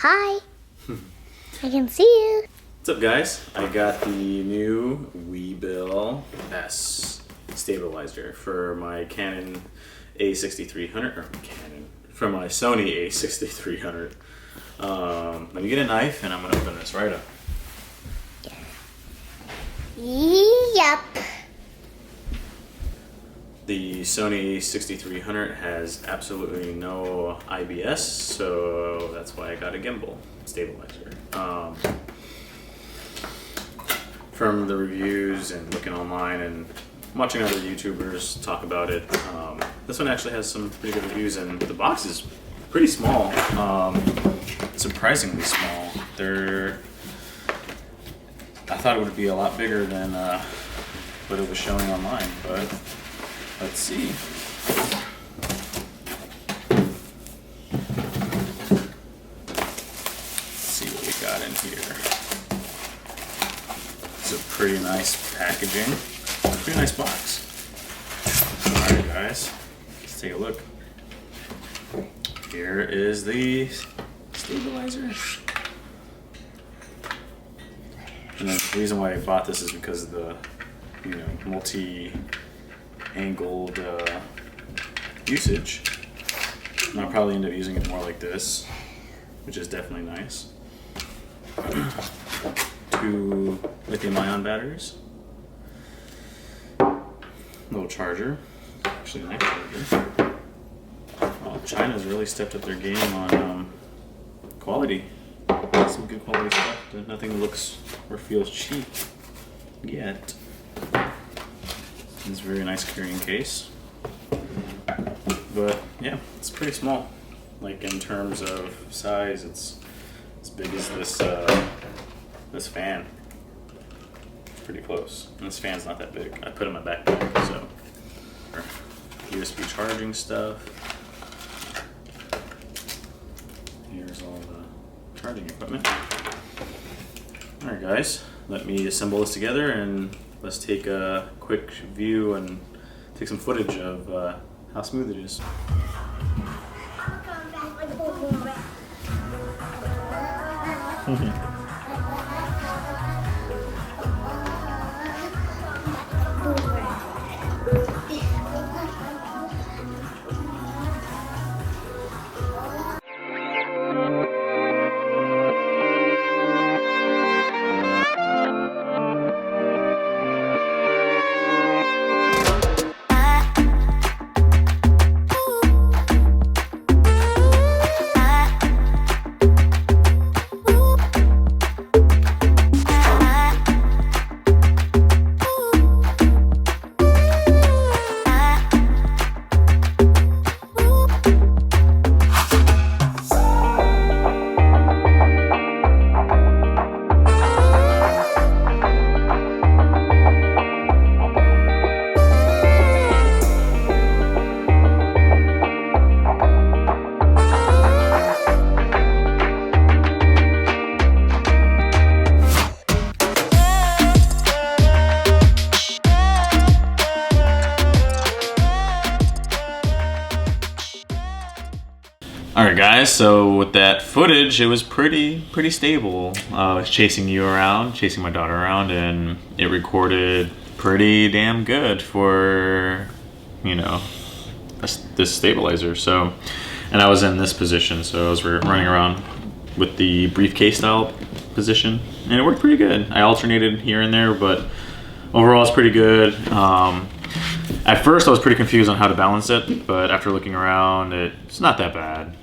Hi. I can see you. What's up, guys? I got the new Weebill S stabilizer for my Canon a6300, or for my Sony a6300. Let me get a knife and I'm gonna open this right up. Yep. The Sony a6300 has absolutely no IBS, so that's why I got a gimbal stabilizer. From the reviews and looking online and watching other YouTubers talk about it, this one actually has some pretty good reviews, and the box is pretty small, surprisingly small. I thought it would be a lot bigger than what it was showing online, but let's see. Let's see what we got in here. It's a pretty nice packaging, pretty nice box. Alright guys, let's take a look. Here is the stabilizer. And then the reason why I bought this is because of the, multi-angled usage. And I'll probably end up using it more like this, which is definitely nice. 2 lithium-ion batteries. Little charger. Actually, a nice charger. Oh, China's really stepped up their game on quality. Some good quality stuff. Nothing looks or feels cheap yet. It's a very nice carrying case. But yeah, it's pretty small. Like in terms of size, it's as big as this fan. Pretty close. And this fan's not that big. I put it in my backpack, so USB charging stuff. Here's all the charging equipment. Alright guys, let me assemble this together and let's take a quick view and take some footage of how smooth it is. Alright guys, so with that footage, it was pretty stable. I was chasing my daughter around, and it recorded pretty damn good for, this stabilizer. So, and I was in this position, so I was running around with the briefcase style position, and it worked pretty good. I alternated here and there, but overall it's pretty good. At first I was pretty confused on how to balance it, but after looking around, it's not that bad.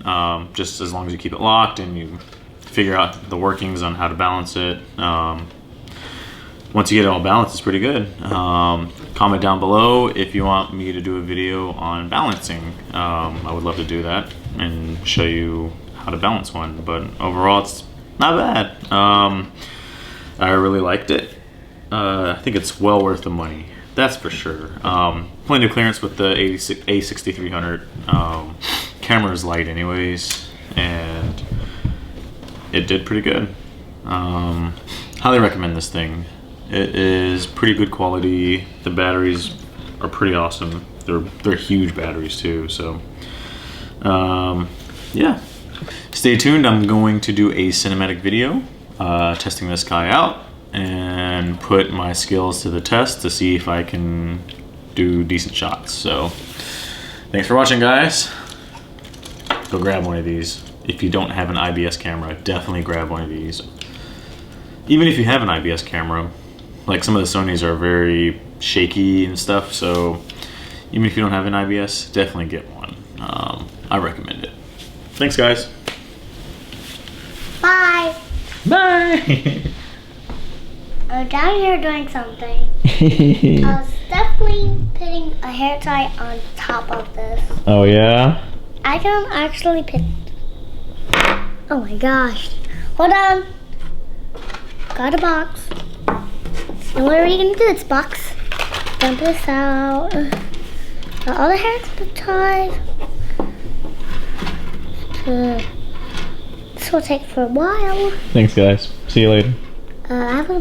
Just as long as you keep it locked and you figure out the workings on how to balance it. Once you get it all balanced, it's pretty good. Comment down below if you want me to do a video on balancing. I would love to do that and show you how to balance one, but overall it's not bad. I really liked it. I think it's well worth the money. That's for sure. Plenty of clearance with the a6300. Camera is light anyways, and it did pretty good. Highly recommend this thing. It is pretty good quality. The batteries are pretty awesome. They're huge batteries too. So yeah, stay tuned. I'm going to do a cinematic video testing this guy out and put my skills to the test to see if I can do decent shots. So thanks for watching, guys. Go grab one of these. If you don't have an IBS camera, definitely grab one of these. Even if you have an IBS camera, like some of the Sonys are very shaky and stuff, so even if you don't have an IBS, definitely get one. I recommend it. Thanks, guys. Bye. Bye. I'm down here doing something. I was definitely putting a hair tie on top of this. Oh yeah? I can actually put. Oh my gosh. Hold on. Got a box. And what are we gonna do with this box? Dump this out. Got all the hair ties. This will take for a while. Thanks, guys. See you later. I have a